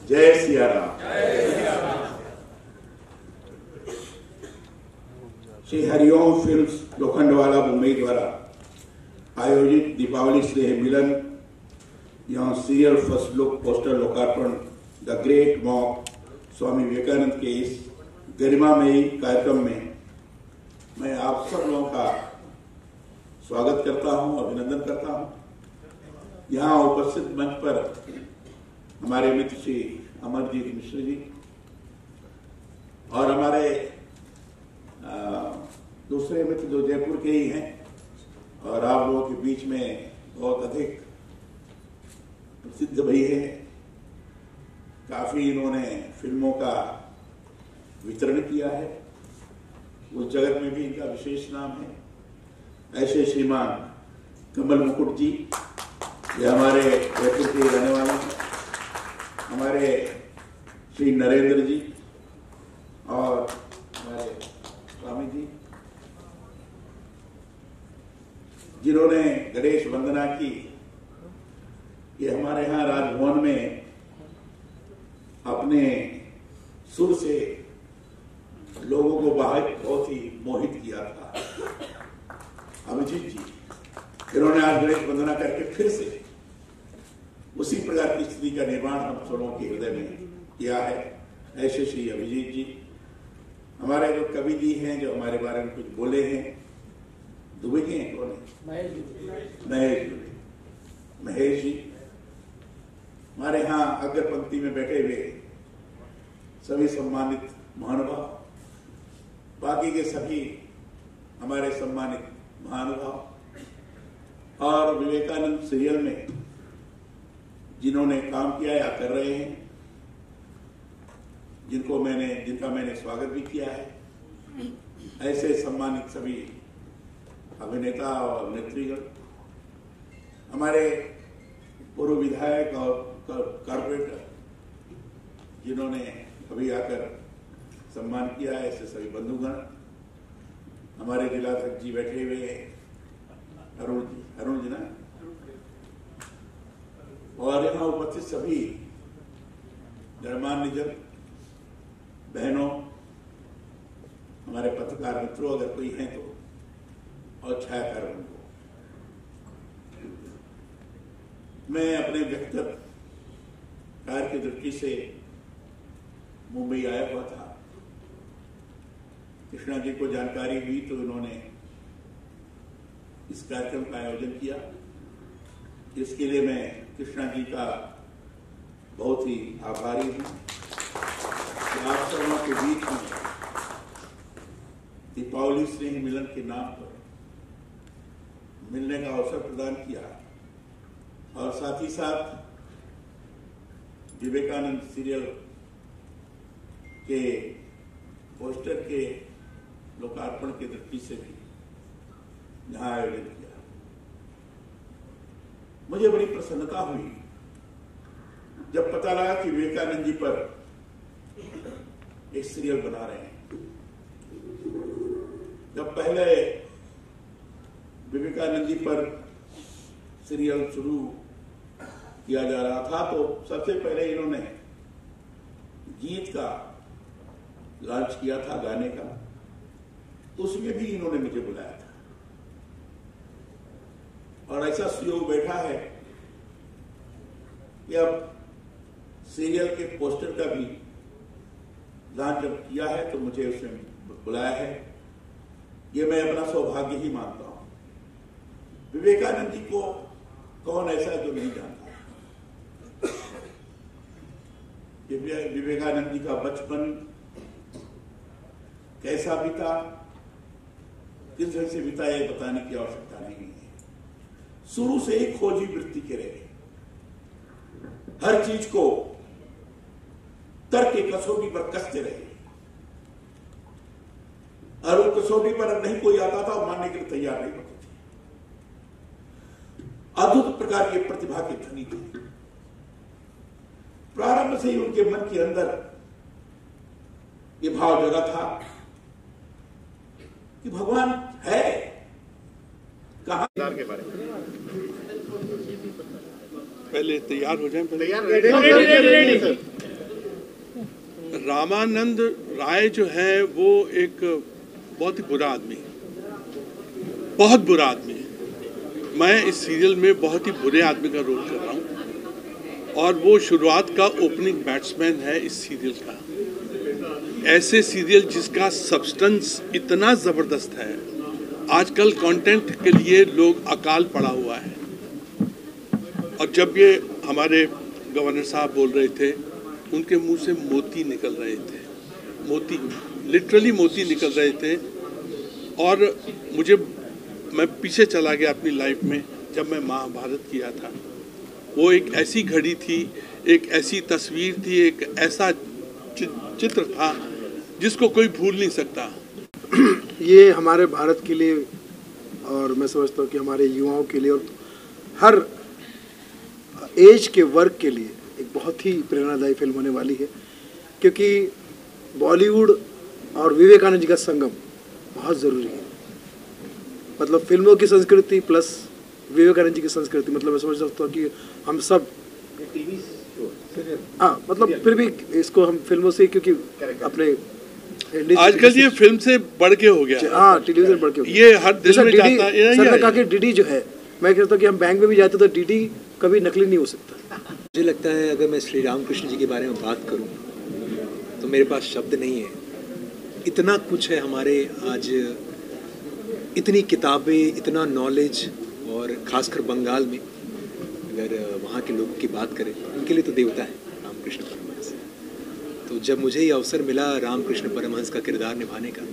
जय सिया राम। श्री हरिओम फिल्म्स लोखंडवाला मुंबई द्वारा आयोजित दीपावली स्नेह मिलन यहाँ सीरियल फर्स्ट लुक पोस्टर लोकार्पण the great mock Swami Vivekananda के इस गरिमामयी कार्यक्रम में मैं आप सब लोगों का स्वागत करता हूं, अभिनंदन करता हूं। यहाँ उपस्थित मंच पर हमारे मित्र श्री अमरजीत मिश्र जी और हमारे दूसरे मित्र जो जयपुर के ही हैं और आप लोगों के बीच में बहुत अधिक प्रसिद्ध भी है। काफी इन्होंने फिल्मों का वितरण किया है, उस जगत में भी इनका विशेष नाम है। ऐसे श्रीमान कमल मुकुट जी, ये हमारे जयपुर के रहने वाले हैं। हमारे श्री नरेंद्र जी और हमारे स्वामी जी, जिन्होंने गणेश वंदना की। ये हमारे यहाँ राजभवन में अपने सुर से लोगों को बहुत ही मोहित किया था। अभिजीत जी, इन्होंने आज गणेश वंदना करके फिर से उसी प्रकार की स्थिति का निर्माण हम सबों के हृदय में किया है। ऐसे श्री अभिजीत जी, हमारे जो कवि जी हैं जो हमारे बारे में कुछ बोले हैं, दुबे के हैं, कौन है? महेश जी, हमारे यहाँ अग्र पंक्ति में बैठे हुए सभी सम्मानित महानुभाव, बाकी के सभी हमारे सम्मानित महानुभाव और विवेकानंद सीरियल में जिन्होंने काम किया या कर रहे हैं, जिनका मैंने स्वागत भी किया है। ऐसे सम्मानित सभी अभिनेता और अभिनेत्रीगण, हमारे पूर्व विधायक और कॉर्पोरेटर जिन्होंने अभी आकर सम्मान किया है, ऐसे सभी बंधुगण, हमारे जिलाध्यक्ष जी बैठे हुए हैं, अरुण जी ना, और यहाँ उपस्थित सभी गणमान्य जन, बहनों, हमारे पत्रकार मित्रों, अगर कोई हैं तो, और छायाकार बंधुओं, मैं अपने व्यक्तिगत कार्य की दृष्टि से मुंबई आया हुआ था। कृष्णा जी को जानकारी हुई तो इन्होंने इस कार्यक्रम का आयोजन किया। इसके लिए मैं कृष्णा जी का बहुत ही आभारी हूं। आप सबों के बीच में दीपावली स्नेह मिलन के नाम पर मिलने का अवसर प्रदान किया और साथ ही साथ विवेकानंद सीरियल के पोस्टर के लोकार्पण की दृष्टि से भी यहाँ आयोजन किया। मुझे बड़ी प्रसन्नता हुई जब पता लगा कि विवेकानंद जी पर एक सीरियल बना रहे हैं। जब पहले विवेकानंद जी पर सीरियल शुरू किया जा रहा था तो सबसे पहले इन्होंने गीत का लॉन्च किया था, गाने का, तो उसमें भी इन्होंने मुझे बुलाया था। और ऐसा सुयोग बैठा है कि अब सीरियल के पोस्टर का भी लॉन्च जब किया है तो मुझे उसमें बुलाया है। ये मैं अपना सौभाग्य ही मानता हूं। विवेकानंद जी को कौन ऐसा जो नहीं जानता। विवेकानंद जी का बचपन कैसा बीता, किस ढंग से बीता, ये बताने की आवश्यकता नहीं है। शुरू से ही खोजी वृत्ति के रहे, हर चीज को तर्क की कसौटी पर कसते रहे और उस कसौटी पर नहीं कोई आता था और मानने के लिए तैयार नहीं होते थे। अद्भुत प्रकार की प्रतिभा के धनी थे। प्रारंभ से ही उनके मन के अंदर ये भाव जगा था कि भगवान है कहां। के बारे में पहले तैयार हो जाए, रामानंद राय जो है वो एक बहुत ही बुरा आदमी है, बहुत बुरा आदमी है। मैं इस सीरियल में बहुत ही बुरे आदमी का रोल कर रहा हूँ और वो शुरुआत का ओपनिंग बैट्समैन है इस सीरियल का। ऐसे सीरियल जिसका सब्सटेंस इतना ज़बरदस्त है, आजकल कंटेंट के लिए लोग अकाल पड़ा हुआ है। और जब ये हमारे गवर्नर साहब बोल रहे थे, उनके मुंह से मोती निकल रहे थे, मोती, लिटरली मोती निकल रहे थे। और मैं पीछे चला गया अपनी लाइफ में, जब मैं महाभारत किया था। वो एक ऐसी घड़ी थी, एक ऐसी तस्वीर थी, एक ऐसा चित्र था जिसको कोई भूल नहीं सकता। ये हमारे भारत के लिए और मैं समझता हूँ कि हमारे युवाओं के लिए और हर एज के वर्ग के लिए एक बहुत ही प्रेरणादायी फिल्म होने वाली है, क्योंकि बॉलीवुड और विवेकानंद जी का संगम बहुत ज़रूरी है। मतलब फिल्मों की संस्कृति प्लस विवेकानंद जी की संस्कृति, मतलब मैं समझ सकता हूँ कि हम सब मतलब फिर भी इसको हम फिल्मों से, क्योंकि अपने आजकल ये फिल्म से बढ़ के हो गया। हाँ, टेलीविजन बढ़ के हो गया। ये हर दिल में जाता है। सर ने कहा कि डीडी जो है, मैं कहता हूँ कि हम बैंक में भी जाते तो डीडी कभी नकली नहीं हो सकता। मुझे लगता है अगर मैं श्री रामकृष्ण जी के बारे में बात करूं तो मेरे पास शब्द नहीं है। इतना कुछ है हमारे आज, इतनी किताबें, इतना नॉलेज, और ख़ासकर बंगाल में अगर वहाँ के लोगों की बात करें, उनके लिए तो देवता है रामकृष्ण परमहंस। तो जब मुझे ये अवसर मिला रामकृष्ण परमहंस का किरदार निभाने का,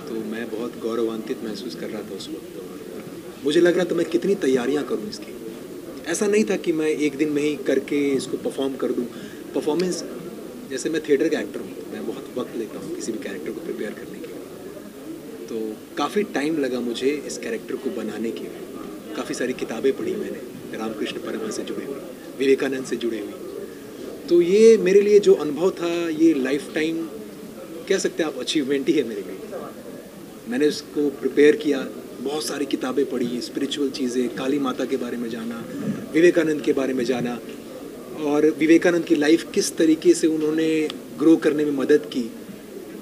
तो मैं बहुत गौरवान्वित महसूस कर रहा था उस वक्त। और मुझे लग रहा था मैं कितनी तैयारियाँ करूँ इसकी। ऐसा नहीं था कि मैं एक दिन में ही करके इसको परफॉर्म कर दूँ। परफॉर्मेंस, जैसे मैं थिएटर का एक्टर हूँ, मैं बहुत वक्त लेता हूँ किसी भी कैरेक्टर को प्रिपेयर करने के लिए। तो काफ़ी टाइम लगा मुझे इस कैरेक्टर को बनाने के लिए। काफ़ी सारी किताबें पढ़ी मैंने रामकृष्ण परमहंस से जुड़े हुई, विवेकानंद से जुड़े हुई। तो ये मेरे लिए जो अनुभव था, ये लाइफ टाइम कह सकते हैं आप अचीवमेंट ही है मेरे लिए। मैंने उसको प्रिपेयर किया, बहुत सारी किताबें पढ़ी, स्पिरिचुअल चीज़ें, काली माता के बारे में जाना, विवेकानंद के बारे में जाना, और विवेकानंद की लाइफ किस तरीके से उन्होंने ग्रो करने में मदद की,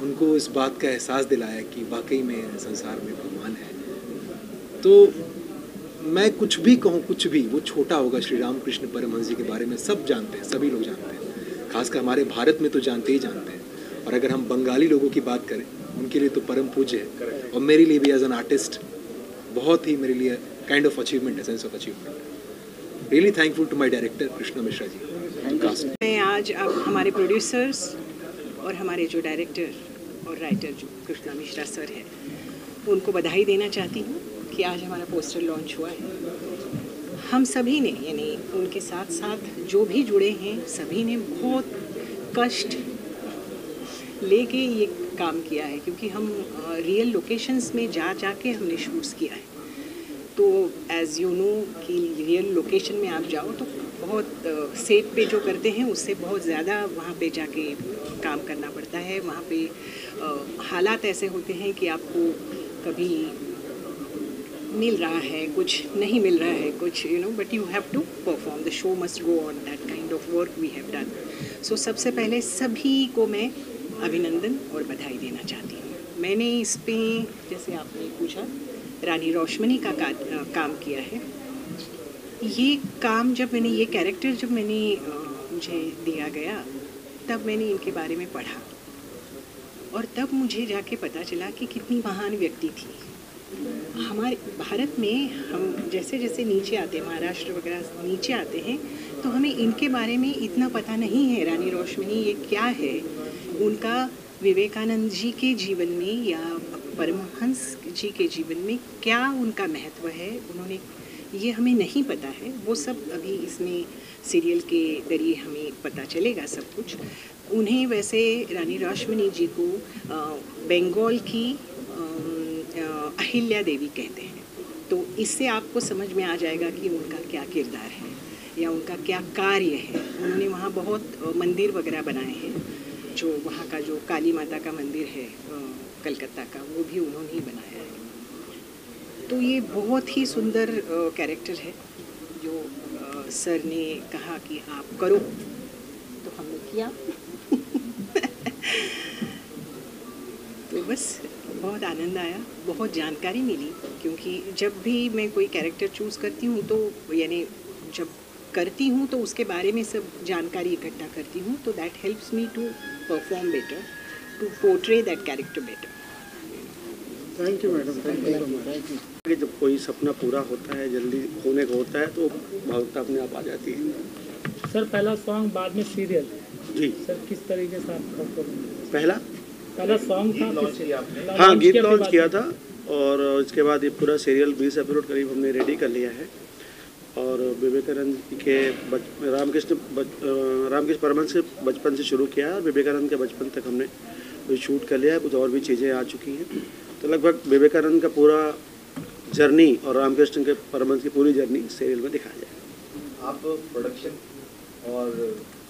उनको इस बात का एहसास दिलाया कि वाकई में संसार में भगवान है। तो मैं कुछ भी कहूँ, कुछ भी, वो छोटा होगा। श्री रामकृष्ण परमहंस जी के बारे में सब जानते हैं, सभी लोग जानते हैं, खासकर हमारे भारत में तो जानते ही जानते हैं। और अगर हम बंगाली लोगों की बात करें, उनके लिए तो परम पूज्य है। और मेरे लिए भी एज एन आर्टिस्ट बहुत ही, मेरे लिए काइंड ऑफ अचीवमेंट है, sense of achievement. Really thankful to my director Krishna Mishra ji. मैं आज अब हमारे प्रोड्यूसर्स और हमारे जो डायरेक्टर और राइटर जो कृष्णा मिश्रा सर है, उनको बधाई देना चाहती हूँ कि आज हमारा पोस्टर लॉन्च हुआ है। हम सभी ने, यानी उनके साथ साथ जो भी जुड़े हैं, सभी ने बहुत कष्ट लेके ये काम किया है, क्योंकि हम रियल लोकेशंस में जाके हमने शूट्स किया है। तो एज़ यू नो कि रियल लोकेशन में आप जाओ तो बहुत सेट पे जो करते हैं उससे बहुत ज़्यादा वहाँ पे जाके काम करना पड़ता है। वहाँ पे हालात ऐसे होते हैं कि आपको कभी मिल रहा है, कुछ नहीं मिल रहा है, कुछ but you have to perform, the show must go on, that kind of work we have done. So सबसे पहले सभी को मैं अभिनंदन और बधाई देना चाहती हूँ। मैंने इस पे, जैसे आपने पूछा, रानी रोशमनी का काम किया है। ये काम जब मैंने, ये कैरेक्टर जब मैंने मुझे दिया गया, तब मैंने इनके बारे में पढ़ा और तब मुझे जाके पता चला कि कितनी महान व्यक्ति थी। हमारे भारत में हम जैसे जैसे नीचे आते हैं, महाराष्ट्र वगैरह नीचे आते हैं, तो हमें इनके बारे में इतना पता नहीं है। रानी रोशमनी ये क्या है, उनका विवेकानंद जी के जीवन में या परमहंस जी के जीवन में क्या उनका महत्व है, उन्होंने, ये हमें नहीं पता है। वो सब अभी इसमें सीरियल के जरिए हमें पता चलेगा सब कुछ। उन्हें वैसे रानी रोशमनी जी को बंगाल की अहिल्या देवी कहते हैं। तो इससे आपको समझ में आ जाएगा कि उनका क्या किरदार है या उनका क्या कार्य है। उन्होंने वहाँ बहुत मंदिर वगैरह बनाए हैं। जो वहाँ का जो काली माता का मंदिर है कलकत्ता का, वो भी उन्होंने ही बनाया है। तो ये बहुत ही सुंदर कैरेक्टर है जो सर ने कहा कि आप करो, तो हमने किया। बस बहुत आनंद आया, बहुत जानकारी मिली, क्योंकि जब भी मैं कोई कैरेक्टर चूज़ करती हूँ तो यानी जब करती हूँ तो उसके बारे में सब जानकारी इकट्ठा करती हूँ, तो that helps me to perform better, to portray that character better. Thank you madam, thank you so much. जब कोई सपना पूरा होता है, जल्दी होने को होता है, तो भावुकता अपने आप आ जाती है। सर पहला सॉन्ग बाद में सीरियल जी सर, किस तरीके से आप पहला सॉन्ग था? हाँ, गीत लॉन्च किया था, और इसके बाद ये पूरा सीरियल 20 एपिसोड करीब हमने रेडी कर लिया है। और विवेकानंद के रामकृष्ण परमहंस के बचपन से शुरू किया है, और विवेकानंद के बचपन तक हमने शूट कर लिया है। कुछ और भी चीज़ें आ चुकी हैं, तो लगभग विवेकानंद का पूरा जर्नी और रामकृष्ण के परमहंस की पूरी जर्नी सीरियल में दिखाया जाएगा। आप प्रोडक्शन और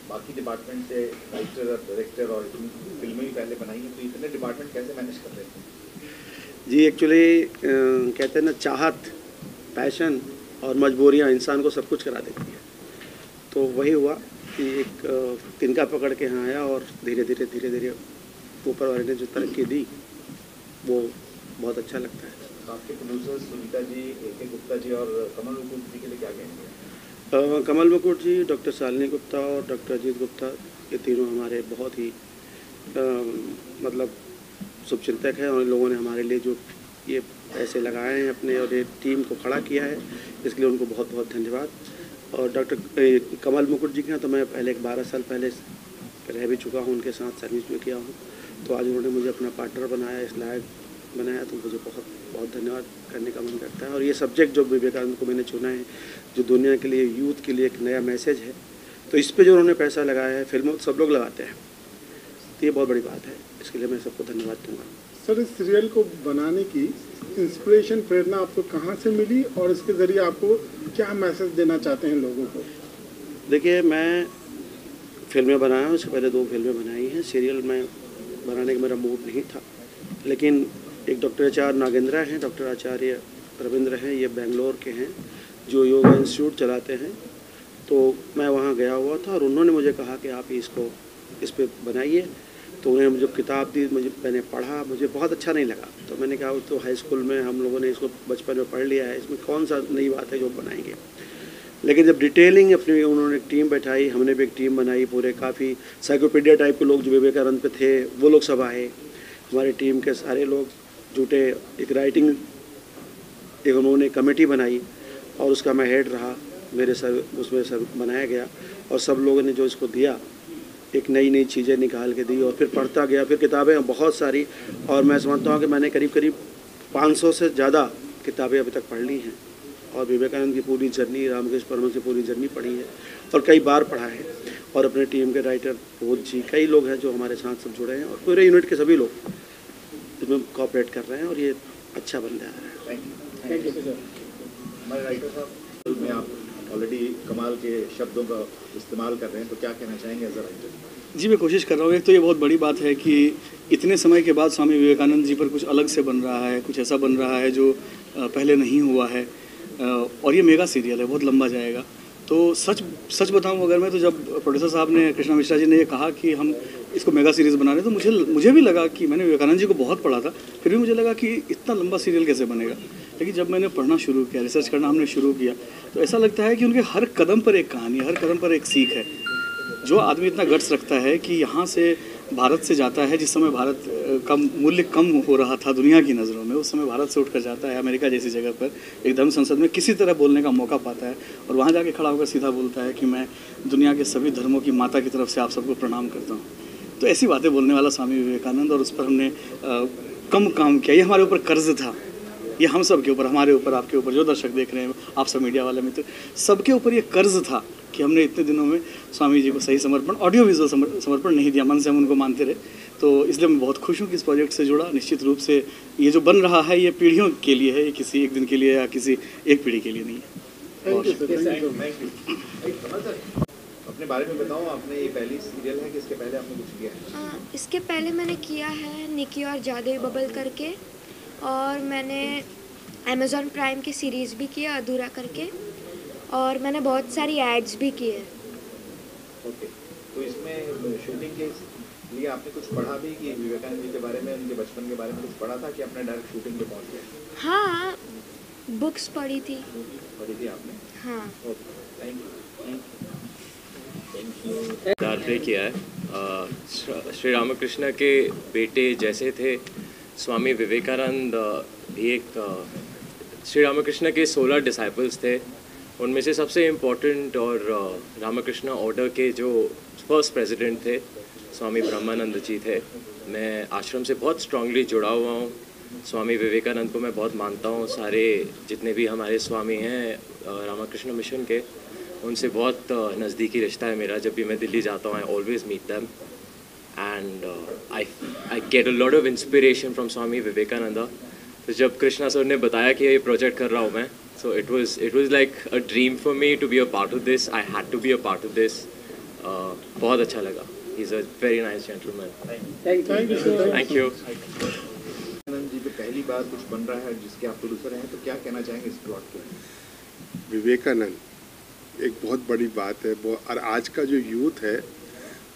बाकी डिपार्टमेंट से राइटर और डायरेक्टर और फिल्में भी पहले बनाई हैं, तो इतने डिपार्टमेंट कैसे मैनेज कर रहे थे? जी एक्चुअली कहते हैं ना, चाहत, पैशन और मजबूरियां इंसान को सब कुछ करा देती है। तो वही हुआ कि एक तिनका पकड़ के यहाँ आया, और धीरे धीरे ऊपर वाले ने जो तरक्की दी वो बहुत अच्छा लगता है। तो आपके प्रोड्यूसर्स सुनीता जी, AK गुप्ता जी और कमल मुकुट जी के लिए क्या कहेंगे? कमल मुकुट जी, डॉक्टर शालिनी गुप्ता और डॉक्टर अजीत गुप्ता, ये तीनों हमारे बहुत ही मतलब शुभचिंतक हैं, और इन लोगों ने हमारे लिए जो ये पैसे लगाए हैं अपने और ये टीम को खड़ा किया है, इसके लिए उनको बहुत बहुत धन्यवाद। और डॉक्टर कमल मुकुट जी के यहाँ तो मैं पहले 12 साल पहले रह भी चुका हूँ, उनके साथ सर्विस भी किया हूँ, तो आज उन्होंने मुझे अपना पार्टनर बनाया, इस लायक बनाया, तो मुझे बहुत बहुत धन्यवाद करने का मन करता है। और ये सब्जेक्ट जो विवेकानंद को मैंने चुना है, जो दुनिया के लिए, यूथ के लिए एक नया मैसेज है, तो इस पे जो उन्होंने पैसा लगाया है, फिल्मों सब लोग लगाते हैं, तो ये बहुत बड़ी बात है, इसके लिए मैं सबको धन्यवाद दूँगा। सर, इस सीरियल को बनाने की इंस्पिरेशन, प्रेरणा आपको कहाँ से मिली, और इसके ज़रिए आपको क्या मैसेज देना चाहते हैं लोगों को? देखिए, मैं फिल्में बनाया हूँ, इससे पहले 2 फिल्में बनाई हैं। सीरियल में बनाने का मेरा मूड नहीं था, लेकिन एक डॉक्टर आचार्य नागेंद्रा हैं, डॉक्टर आचार्य रविंद्र हैं, ये बेंगलोर के हैं, जो योगा इंस्टीट्यूट चलाते हैं, तो मैं वहाँ गया हुआ था, और उन्होंने मुझे कहा कि आप इसको इस पर बनाइए। तो उन्होंने मुझे किताब दी, मैंने पढ़ा, मुझे बहुत अच्छा नहीं लगा, तो मैंने कहा तो हाई स्कूल में हम लोगों ने इसको बचपन में पढ़ लिया है, इसमें कौन सा नई बात है जो बनाएंगे। लेकिन जब डिटेलिंग अपनी उन्होंने एक टीम बैठाई, हमने भी एक टीम बनाई, पूरे काफ़ी साइक्लोपीडिया टाइप के लोग जो विवेकानंद पे थे वो लोग सब आए, हमारी टीम के सारे लोग जुटे, एक राइटिंग एक उन्होंने कमेटी बनाई, और उसका मैं हेड रहा, मेरे सर उसमें सर बनाया गया, और सब लोगों ने जो इसको दिया, एक नई चीज़ें निकाल के दी, और फिर पढ़ता गया, फिर किताबें बहुत सारी, और मैं समझता हूँ कि मैंने करीब 500 से ज़्यादा किताबें अभी तक पढ़ ली हैं, और विवेकानंद की पूरी जर्नी, रामकृष्ण परमहंस की पूरी जर्नी पढ़ी है, और कई बार पढ़ा है। और अपने टीम के राइटर बोध जी, कई लोग हैं जो हमारे साथ सब जुड़े हैं, और पूरे यूनिट के सभी लोग इसमें कोऑपरेट कर रहे हैं, और ये अच्छा बन रहा है। Thank you sir. हमारे राइटर साहब, में आप ऑलरेडी कमाल के शब्दों का इस्तेमाल कर रहे हैं, तो क्या कहना चाहेंगे एज अ राइटर? जी, मैं कोशिश कर रहा हूँ। एक तो ये बहुत बड़ी बात है कि इतने समय के बाद स्वामी विवेकानंद जी पर कुछ अलग से बन रहा है, कुछ ऐसा बन रहा है जो पहले नहीं हुआ है, और ये मेगा सीरियल है, बहुत लंबा जाएगा। तो सच बताऊं अगर मैं, तो जब प्रोड्यूसर साहब ने, कृष्णा मिश्रा जी ने ये कहा कि हम इसको मेगा सीरीज़ बना रहे, तो मुझे भी लगा कि मैंने विवेकानंद जी को बहुत पढ़ा था, फिर भी मुझे लगा कि इतना लंबा सीरियल कैसे बनेगा। लेकिन जब मैंने पढ़ना शुरू किया, रिसर्च करना हमने शुरू किया, तो ऐसा लगता है कि उनके हर कदम पर एक कहानी, हर कदम पर एक सीख है। जो आदमी इतना गट्स रखता है कि यहाँ से भारत से जाता है, जिस समय भारत का मूल्य कम हो रहा था दुनिया की नज़रों में, उस समय भारत से उठकर जाता है अमेरिका जैसी जगह पर, एक धर्म संसद में किसी तरह बोलने का मौका पाता है, और वहाँ जाके खड़ा होकर सीधा बोलता है कि मैं दुनिया के सभी धर्मों की माता की तरफ से आप सबको प्रणाम करता हूँ। तो ऐसी बातें बोलने वाला स्वामी विवेकानंद, और उस पर हमने कम काम किया। ये हमारे ऊपर कर्ज था, ये हम सब के ऊपर, हमारे ऊपर, आपके ऊपर, जो दर्शक देख रहे हैं, आप सब मीडिया वाले मित्र, सबके ऊपर ये कर्ज था कि हमने इतने दिनों में स्वामी जी को सही समर्पण, ऑडियो विजुअल समर्पण नहीं दिया, मन से हम उनको मानते रहे। तो इसलिए मैं बहुत खुश हूँ कि इस प्रोजेक्ट से जुड़ा। निश्चित रूप से ये जो बन रहा है, ये पीढ़ियों के लिए है, ये किसी एक दिन के लिए या किसी एक पीढ़ी के लिए नहीं है। अपने बारे में बताओ, आपने ये पहली सीरियल है कि इसके पहले आपने कुछ किया है? इसके पहले मैंने किया है निकी और जादुई बबल करके, और मैंने अमेज़ॉन प्राइम की सीरीज़ भी किया अधूरा करके, और मैंने बहुत सारी एड्स भी किए। ओके, तो इसमें शूटिंग के लिए आपने कुछ पढ़ा भी कि विवेकानंद जी के बारे में, उनके बचपन के बारे में कुछ पढ़ा था कि अपने डायरेक्ट शूटिंग पे पहुंच गए? हाँ, बुक्स पढ़ी थी। पढ़ी थी आपने? हाँ। Okay, thank you. किरदार प्ले किया है। श्री रामकृष्ण के बेटे जैसे थे स्वामी विवेकानंद, भी एक श्री रामकृष्ण के 16 डिसाइपल्स थे। उनमें से सबसे इम्पोर्टेंट और रामकृष्ण ऑर्डर के जो फर्स्ट प्रेसिडेंट थे स्वामी ब्रह्मानंद जी थे। मैं आश्रम से बहुत स्ट्रांगली जुड़ा हुआ हूँ। स्वामी विवेकानंद को मैं बहुत मानता हूँ। सारे जितने भी हमारे स्वामी हैं रामकृष्ण मिशन के, उनसे बहुत नज़दीकी रिश्ता है मेरा। जब भी मैं दिल्ली जाता हूँ I always meet them and I get a lot of inspiration from Swami Vivekananda. तो जब कृष्णा सर ने बताया कि ये प्रोजेक्ट कर रहा हूँ मैं, so it was like a dream for me to be a part of this. I had to be a part of this. बहुत अच्छा लगा। He is a very nice gentleman. Thank you. Vivekananda ji पे पहली बार कुछ बन रहा है जिसके आप प्रोड्यूसर हैं, तो क्या कहना चाहेंगे इस प्लॉट के? विवेकानंद एक बहुत बड़ी बात है। और आज का जो यूथ है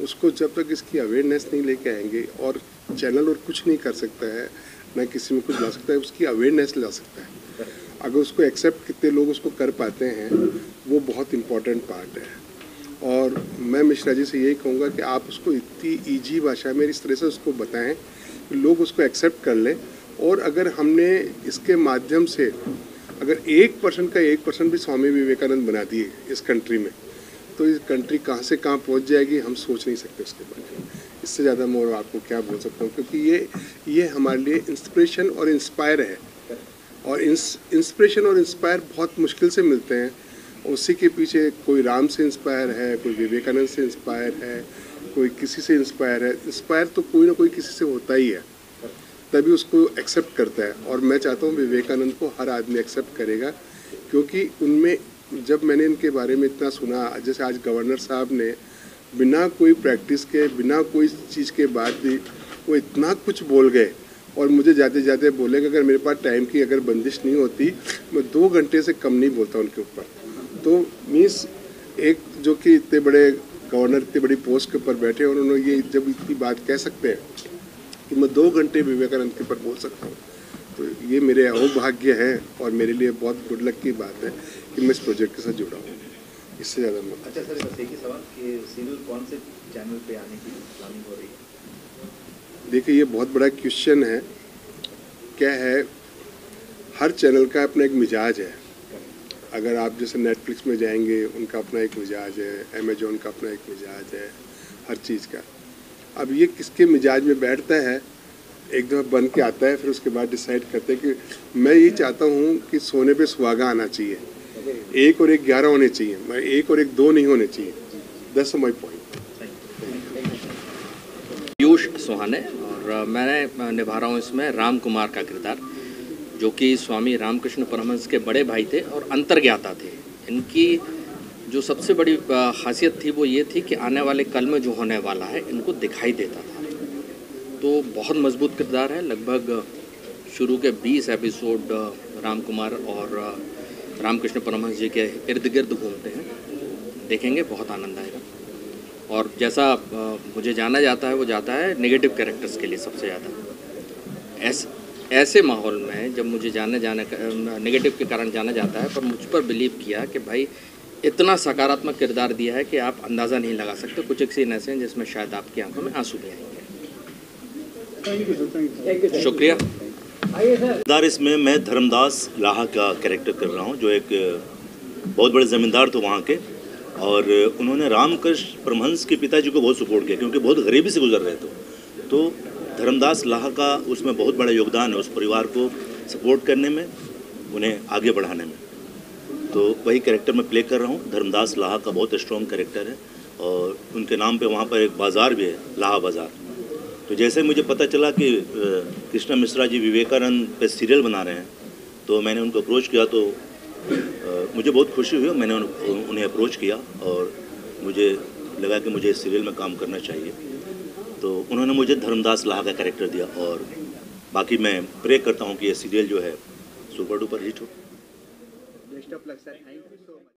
उसको जब तक इसकी अवेयरनेस नहीं लेके आएंगे, और चैनल और कुछ नहीं कर सकता है, ना किसी में कुछ ला सकता है, उसकी अवेयरनेस ला सकता है। अगर उसको एक्सेप्ट कितने लोग उसको कर पाते हैं, वो बहुत इम्पोर्टेंट पार्ट है। और मैं मिश्रा जी से यही कहूँगा कि आप उसको इतनी ईजी भाषा में इस तरह से उसको बताएं कि लोग उसको एक्सेप्ट कर लें। और अगर हमने इसके माध्यम से अगर 1% का 1% भी स्वामी विवेकानंद बना दिए इस कंट्री में, तो इस कंट्री कहाँ से कहाँ पहुँच जाएगी हम सोच नहीं सकते उसके बारे में। इससे ज़्यादा मैं आपको क्या बोल सकता हूँ, क्योंकि ये हमारे लिए इंस्पिरेशन और इंस्पायर है। और इंस्पिरेशन और इंस्पायर बहुत मुश्किल से मिलते हैं। उसी के पीछे कोई राम से इंस्पायर है, कोई विवेकानंद से इंस्पायर है, कोई किसी से इंस्पायर है। इंस्पायर तो कोई ना कोई किसी से होता ही है, तभी उसको एक्सेप्ट करता है। और मैं चाहता हूँ विवेकानंद को हर आदमी एक्सेप्ट करेगा, क्योंकि उनमें जब मैंने इनके बारे में इतना सुना, जैसे आज गवर्नर साहब ने बिना कोई प्रैक्टिस के, बिना कोई चीज़ के बाद भी वो इतना कुछ बोल गए। और मुझे जाते जाते बोले कि अगर मेरे पास टाइम की अगर बंदिश नहीं होती, मैं 2 घंटे से कम नहीं बोलता उनके ऊपर। तो मीन्स एक जो कि इतने बड़े गवर्नर, इतनी बड़ी पोस्ट के ऊपर बैठे, और उन्होंने ये जब इतनी बात कह सकते हैं कि मैं 2 घंटे विवेकानंद के ऊपर बोल सकता हूँ, तो ये मेरे अहोभाग्य है और मेरे लिए बहुत गुड लक की बात है कि मैं इस प्रोजेक्ट के साथ जुड़ा हूँ। इससे ज़्यादा मैं अच्छा सर, बस एक ही सवाल कि सीरियल कौन से चैनल पे आने की प्लानिंग हो रही है? देखिए, ये बहुत बड़ा क्वेश्चन है। क्या है, हर चैनल का अपना एक मिजाज है। अगर आप जैसे नेटफ्लिक्स में जाएंगे, उनका अपना एक मिजाज है, अमेजोन का अपना एक मिजाज है, हर चीज़ का। अब ये किसके मिजाज में बैठता है, एक दफ़ा बन के आता है, फिर उसके बाद डिसाइड करते हैं कि मैं ये चाहता हूँ कि सोने पे सुहागा आना चाहिए, 1 और 1 11 होने चाहिए, मैं 1 और 1 2 नहीं होने चाहिए। That's my point. पीयूष सुहाने, और मैं निभा रहा हूँ इसमें राम कुमार का किरदार, जो कि स्वामी रामकृष्ण परमहंस के बड़े भाई थे और अंतर्ज्ञाता थे। इनकी जो सबसे बड़ी खासियत थी वो ये थी कि आने वाले कल में जो होने वाला है इनको दिखाई देता था। तो बहुत मजबूत किरदार है। लगभग शुरू के 20 एपिसोड राम कुमार और रामकृष्ण परमहंस जी के इर्द गिर्द घूमते हैं। देखेंगे, बहुत आनंद आएगा। और जैसा मुझे जाना जाता है, वो जाता है नेगेटिव कैरेक्टर्स के लिए सबसे ज़्यादा। ऐसे माहौल में जब मुझे नेगेटिव के कारण जाना जाता है, पर मुझ पर बिलीव किया कि भाई इतना सकारात्मक किरदार दिया है कि आप अंदाज़ा नहीं लगा सकते। कुछ एक सीन ऐसे हैं जिसमें शायद आपकी आंखों में आंसू भी आएंगे। शुक्रिया। किरदार इसमें मैं धर्मदास लाहा का कैरेक्टर कर रहा हूँ, जो एक बहुत बड़े ज़मींदार थे वहाँ के, और उन्होंने रामकृष्ण परमहंस के पिताजी को बहुत सपोर्ट किया क्योंकि बहुत गरीबी से गुजर रहे थे। तो धर्मदास लाहा का उसमें बहुत बड़ा योगदान है, उस परिवार को सपोर्ट करने में, उन्हें आगे बढ़ाने में। तो वही कैरेक्टर मैं प्ले कर रहा हूँ। धर्मदास लाहा का बहुत स्ट्रॉन्ग कैरेक्टर है, और उनके नाम पे वहाँ पर एक बाज़ार भी है, लाहा बाज़ार। तो जैसे मुझे पता चला कि कृष्णा मिश्रा जी विवेकानंद पे सीरियल बना रहे हैं, तो मैंने उनको अप्रोच किया। तो मुझे बहुत खुशी हुई। मैंने उन्हें अप्रोच किया और मुझे लगा कि मुझे इस सीरियल में काम करना चाहिए। तो उन्होंने मुझे धर्मदास लाहा का कैरेक्टर दिया, और बाकी मैं प्रे करता हूँ कि ये सीरियल जो है सुपर डुपर हिट हो। Best of luck sir. Thank you.